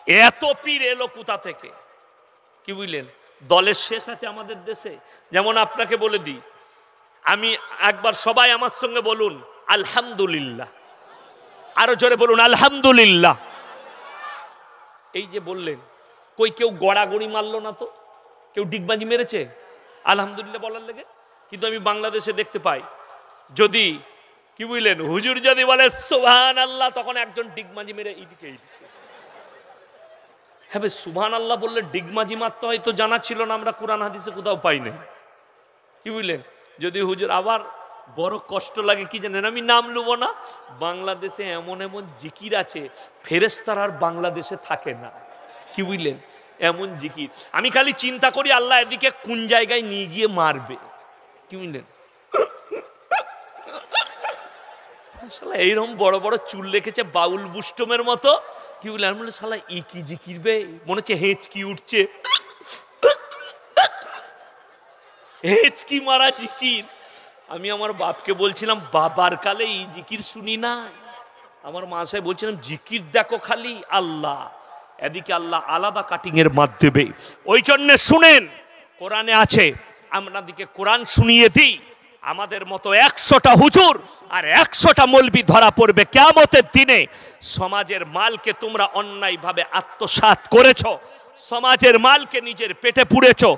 এত পীর এলো কোথা থেকে? কি বুঝলেন? দলের শেষ আছে আমাদের দেশে। যেমন আপনাকে বলে দিই, আমি একবার, সবাই আমার সঙ্গে বলুন আলহামদুলিল্লাহ, আরো জোরে বলুন আলহামদুলিল্লাহ। এই যে বললেন, কই কেউ গড়াগড়ি মারলো না তো, কেউ ডিগবাজি মেরেছে আলহামদুলিল্লাহ বলার লেগে? কিন্তু আমি বাংলাদেশে দেখতে পাই, যদি কি বুঝলেন হুজুর যদি বলে সুবহানাল্লাহ, তখন একজন ডিগবাজি মেরে এইদিকে এইদিকে। হ্যাঁ, সুবহানাল্লাহ বললে ডিগবাজি মারতে হয় তো জানা ছিল না, আমরা কোরআন হাদিসে কোথাও পাই নাই। কি বুঝলেন? যদি হুজুর আবার বড় কষ্ট লাগে কি জানেন, আমি নাম লুবো না, বাংলাদেশে এমন এমন জিকির আছে ফেরেশতারা আর বাংলাদেশে থাকে না। কি বুঝলেন? এমন জিকির আমি খালি চিন্তা করি আল্লাহ এদিকে কোন জায়গায় নিয়ে গিয়ে মারবে। কি বুঝলেন? এইরকম বড় বড় চুল রেখেছে বাউল বুষ্টমের মতো। কি বলে? আমি বলি শালা ই কি জিকির বে, মনে হচ্ছে হেঁচকি উঠছে, হেঁচকি মারা জিকির। আমি আমার বাপকে বলছিলাম, বাবার কালে এই জিকির শুনি না। আমার মা সাহেব বলছিলাম, জিকির দেখো খালি আল্লাহ, এদিকে আল্লাহ আলাদা কাটিং এর মাধ্যমে। ওই জন্য শুনেন, কোরআনে আছে, আপনাদেরকে কোরআন শুনিয়ে দিই, আমাদের মতো 100টা হুজুর আর 100টা মৌলবি ধরা পড়বে কিয়ামতের দিনে। সমাজের মালকে তোমরা অন্যায়ভাবে আত্মসাৎ করেছো, সমাজের মালকে নিজের পেটে পুড়েছো,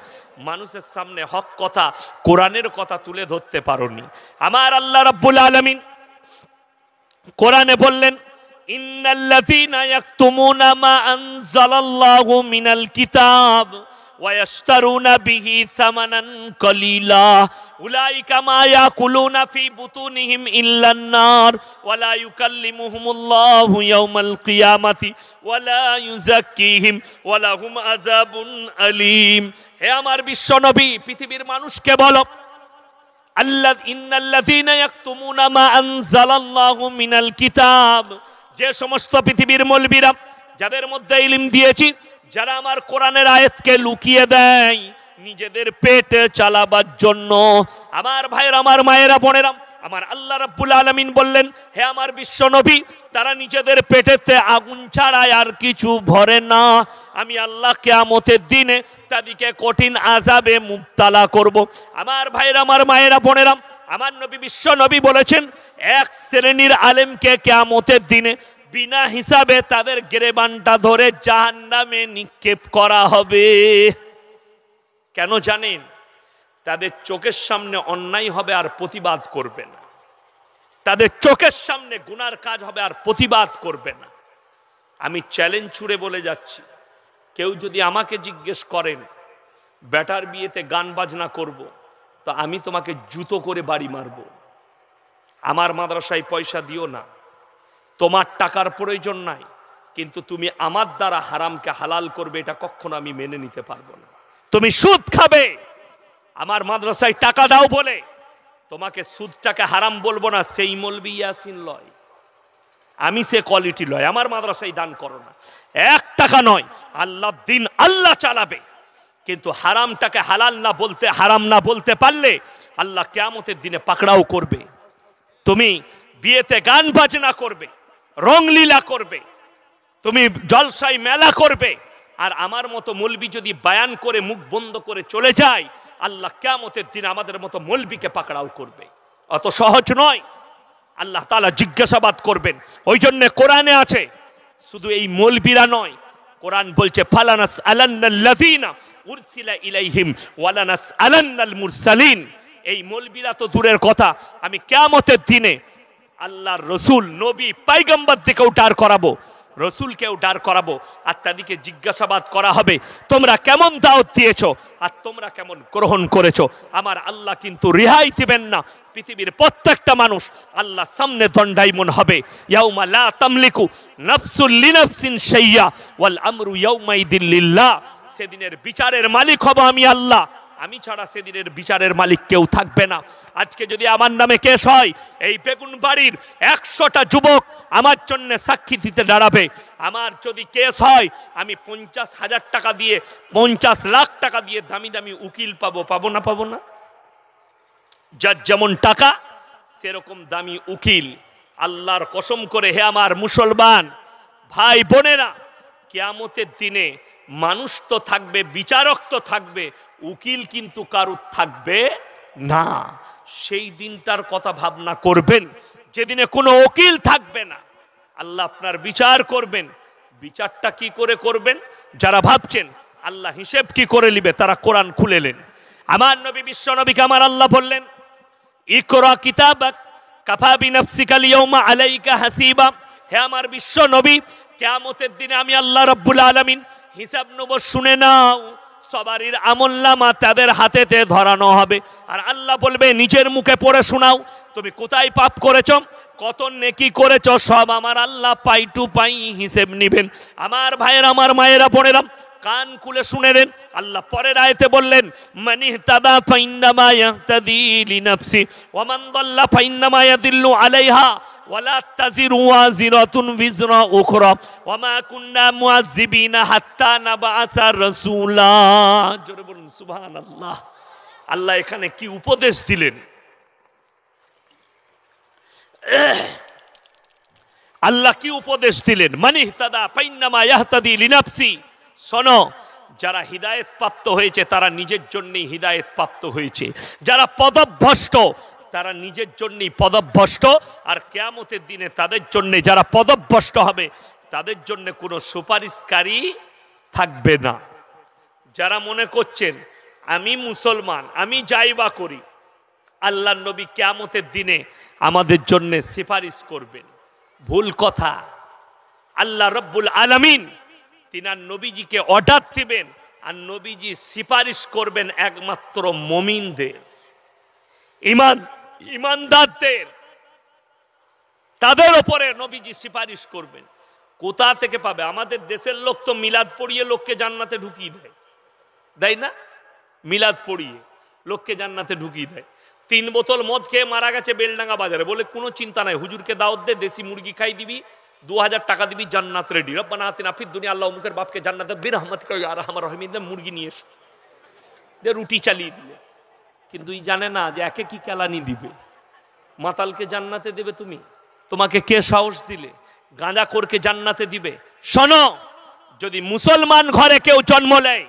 মানুষের সামনে হক কথা কোরআনের কথা তুলে ধরতে পারোনি। আমার আল্লাহ রাব্বুল আলামিন কোরআনে বললেন, ইন্নাল্লাযীনা ইয়াকতুমুনা মা আনজালাল্লাহু মিনাল কিতাব ওয়া ইয়াশতারুনা বিহি সামানান কলিলা উলাইকা মা ইয়াকুলুনা ফি বুতুনিহিম ইল্লান নার ওয়া লা ইউকাল্লিমুহুমুল্লাহু ইয়াওমাল কিয়ামাতি ওয়া লা ইউযাক্কিহিম ওয়া লাহুম আযাবুন আলীম। হে আমার বিশ্ব নবী, পৃথিবীর মানুষকে বলো, ইন্নাল্লাযীনা ইয়াকতুমুনা মা আনজালাল্লাহু মিনাল কিতাব, যে সমস্ত পৃথিবীর মৌলবীরা যাদের মধ্যে ইলম দিয়েছি, যারা আমার কোরআনের আয়াতকে লুকিয়ে দেয় নিজেদের পেট চালাবার জন্য। আমার ভাইয়েরা, আমার মায়েরা, বোনেরা, আমার আল্লাহ রাব্বুল আলামিন বললেন, হে আমার বিশ্ব নবী, তারা নিজেদের পেটেতে আগুন ছাড়ায় আর কিছু ভরে না। আমি আল্লাহ কিয়ামতের দিনে তাদেরকে কঠিন আযাবে মুবতালা করব। আমার ভাইয়েরা, আমার মায়েরা, বোনেরা, আমার নবী বিশ্ব নবী বলেছেন, এক শ্রেণীর আলেমকে কিয়ামতের দিনে বিনা হিসাবে তাদের গিরেবানটা ধরে জাহান্নামে নিক্ষেপ করা হবে। কেন জানেন? তাদের চোখের সামনে অন্যায় হবে আর প্রতিবাদ করবে না, তাদের চোখের সামনে গুনার কাজ হবে আর প্রতিবাদ করবে না। আমি চ্যালেঞ্জ ছুড়ে বলে যাচ্ছি, কেউ যদি আমাকে জিজ্ঞেস করেন বেটার বিয়েতে গান বাজনা করব, তো আমি তোমাকে জুতো করে বাড়ি মারব। আমার মাদ্রাসায় পয়সা দিও না, তোমার টাকার প্রয়োজন নাই, কিন্তু তুমি আমার দ্বারা হারামকে হালাল করবে, এটা কখনো আমি মেনে নিতে পারবো না। তুমি সুদ খাবে, আমার মাদ্রাসায় টাকা দাও বলে তোমাকে সুদটাকে হারাম বলবো না, সেই মৌলবি ইয়াসিন লয়, আমি সে কোয়ালিটি লয়, আমার মাদ্রাসায় দান করো না। 1 টাকা নয়, আল্লাহর দিন আল্লাহ চালাবে, কিন্তু হারামটাকে হালাল না বলতে, হারাম না বলতে পারলে আল্লাহ কিয়ামতের দিনে পাকড়াও করবে। তুমি বিয়েতে গান বাজনা করবে, রংলীলা করবে, তুমি জলসায় মেলা করবে, আর আমার মতো মৌলবি যদি বয়ান করে মুখ বন্ধ করে চলে যায়, আল্লাহ কিয়ামতের দিন আমাদের মতো মৌলবিকে পাকড়াও করবে। অত সহজ নয়, আল্লাহ তাআলা জিজ্ঞাসাবাদ করবেন। ওই জন্য কোরআনে আছে, শুধু এই মৌলবিরা নয়, কোরআন বলছে ফালানাস আলান্নাল্লাযীনা উরসিলা ইলাইহিম ওয়ালানাস আলান্নাল মুরসালিন। এই মৌলবিরা তো দূরের কথা, আমি কিয়ামতের দিনে আল্লাহর রসুল, নবী, পয়গম্বর দিকেও ডার করাবো, রসুলকেও ডার করাবো, আর তাদেরকে জিজ্ঞাসাবাদ করা হবে, তোমরা কেমন দাওয়াত দিয়েছো আর তোমরা কেমন গ্রহণ করেছো। আমার আল্লাহ কিন্তু রেহাই দিবেন না। পৃথিবীর প্রত্যেকটা মানুষ আল্লাহর সামনে দণ্ডায়মান হবে। ইয়াউমা লা তামলিকু নাফসুল লিনাফসিন শাইয়া ওয়াল আমরু ইয়াউমাইদিন লিল্লাহ। সেদিনের বিচারের মালিক হব আমি আল্লাহ, আমি ছাড়া সেদিনের বিচারের মালিক কেউ থাকবে না। আজকে যদি আমার নামে কেস হয়, এই বেগুন বাড়ির 100টা যুবক আমার জন্য সাক্ষী দিতে দাঁড়াবে। আমার যদি কেস হয়, আমি 50,000 টাকা দিয়ে, 50 লাখ টাকা দিয়ে দামি দামি উকিল পাবো, পাবো না? পাবো না? যার যেমন টাকা সেরকম দামি উকিল। আল্লাহর কসম করে হে আমার মুসলমান ভাই বোনেরা, কিয়ামতের দিনে মানুষ তো থাকবে, বিচারক তো থাকবে, উকিল কিন্তু কারুর থাকবে না। সেই দিনটার কথা ভাবনা করবেন, যেদিনে কোনো উকিল থাকবে না। আল্লাহ আপনার বিচার করবেন। বিচারটা কি করে করবেন? যারা ভাবছেন আল্লাহ হিসেব কি করে নিবে, তারা কোরআন খুলেলেন। আমার নবী, বিশ্ব নবীকে আমার আল্লাহ বললেন, ইকরা কিতাবাক কাফা বিনাফসিকাল ইয়াউমা আলাইকা হাসিবা। হে আমার বিশ্ব নবী, কিয়ামতের দিনে আমি আল্লাহ রাব্বুল আলামিন হিসাব নেব। শুনে নাও, সবারির আমলনামা তাদের হাতেতে ধরানো হবে। আর আল্লাহ বলবে, নিজের মুখে পড়ে শোনাও, তুমি কোথায় পাপ করেছ, কত নেকি করেছ, সব আমার আল্লাহ পাই টু পাই হিসেব নেবেন। আমার ভাইয়ের, আমার মায়েরা, বোনেরা, কান খুলে শুনে নেন। আল্লাহ পরের আয়াতে বললেন, মান ইহতাদা ফাইন্নামা ইয়াহতাদি লিনাফসি ওয়া মান দাল্লা ফাইন্নামা ইয়াদিল্লু আলাইহা ওয়া লা তাজিরু ওয়াজিরাতুন বিজরা উখরা ওয়া মা কুন্না মুআযিবিনা হাত্তা নাবআসা রাসূলা। জোরে বলুন সুবহানাল্লাহ। আল্লাহ এখানে কি উপদেশ দিলেন? আল্লাহ কি উপদেশ দিলেন? মান ইহতাদা ফাইন্নামা ইয়াহতাদি লিনাফসি। শোনো, যারা হিদায়েত প্রাপ্ত হয়েছে তারা নিজের জন্যই হিদায়েত প্রাপ্ত হয়েছে। যারা পদভ্রষ্ট তারা নিজের জন্যই পদভ্রষ্ট। আর কিয়ামতের দিনে তাদের জন্য, যারা পদভ্রষ্ট হবে তাদের জন্য কোনো সুপারিশকারী থাকবে না। যারা মনে করছেন আমি মুসলমান, আমি যাইবা করি, আল্লাহর নবী কিয়ামতের দিনে আমাদের জন্য সুপারিশ করবেন, ভুল কথা। আল্লাহ রাব্বুল আলামিন তিনার নবীজিকে অর্ডার দিবেন, আর নবীজি সুপারিশ করবেন একমাত্র মুমিনদের, ইমানদারদের, তাদের উপরে নবীজি সুপারিশ করবেন। কোথা থেকে পাবে? আমাদের দেশের লোক তো মিলাদ পড়িয়ে লোককে জান্নাতে ঢুকিয়ে দেয়, দেয় না? মিলাদ পড়িয়ে লোককে জান্নাতে ঢুকিয়ে দেয়। 3 বোতল মদ খেয়ে মারা গেছে বেলডাঙ্গা বাজারে, বলে কোনো চিন্তা নাই, হুজুরকে দাওয়াত দে, দেশি মুরগি খাই দিবি, 2000 টাকা দিবি, জান্নাত রেডি। রব্বানা আতিনা ফিদ দুনিয়া, আল্লাহ মুখের বাপকে জান্নাতে বিরহমাতিকা ইয়া আরহামার রাহিমিন, মুরগি নিয়ে এসে দে, রুটি চালিয়ে দিলে। কিন্তু এই জানে না যে একে কি কেলানি দিবে। মাতালকে জান্নাতে দেবে তুমি? তোমাকে কে সাহস দিলে? গাঁজাখোরকে জান্নাতে দিবে? শোনো, যদি মুসলমান ঘরে কেউ জন্ম নেয়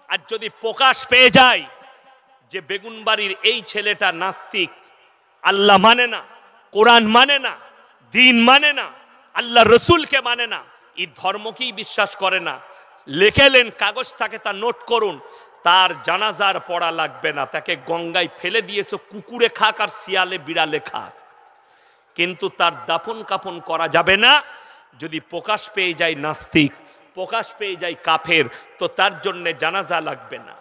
আর যদি প্রকাশ পেয়ে যায় যে বেগুনবাড়ির এই ছেলেটা নাস্তিক, আল্লাহ মানে না, কোরআন মানে না, দিন মানে না, আল্লাহ রসুলকে মানে না, এই ধর্মকেই বিশ্বাস করে না, লেখেলেন, কাগজ থাকে তা নোট করুন, তার জানাজার পড়া লাগবে না, তাকে গঙ্গায় ফেলে দিয়েছো, কুকুরে খাক আর শিয়ালে বিড়ালে খাক, কিন্তু তার দাফন কাফন করা যাবে না। যদি প্রকাশ পেয়ে যায় নাস্তিক, প্রকাশ পেয়ে যায় কাফের, তো তার জন্য জানাজা লাগবে না।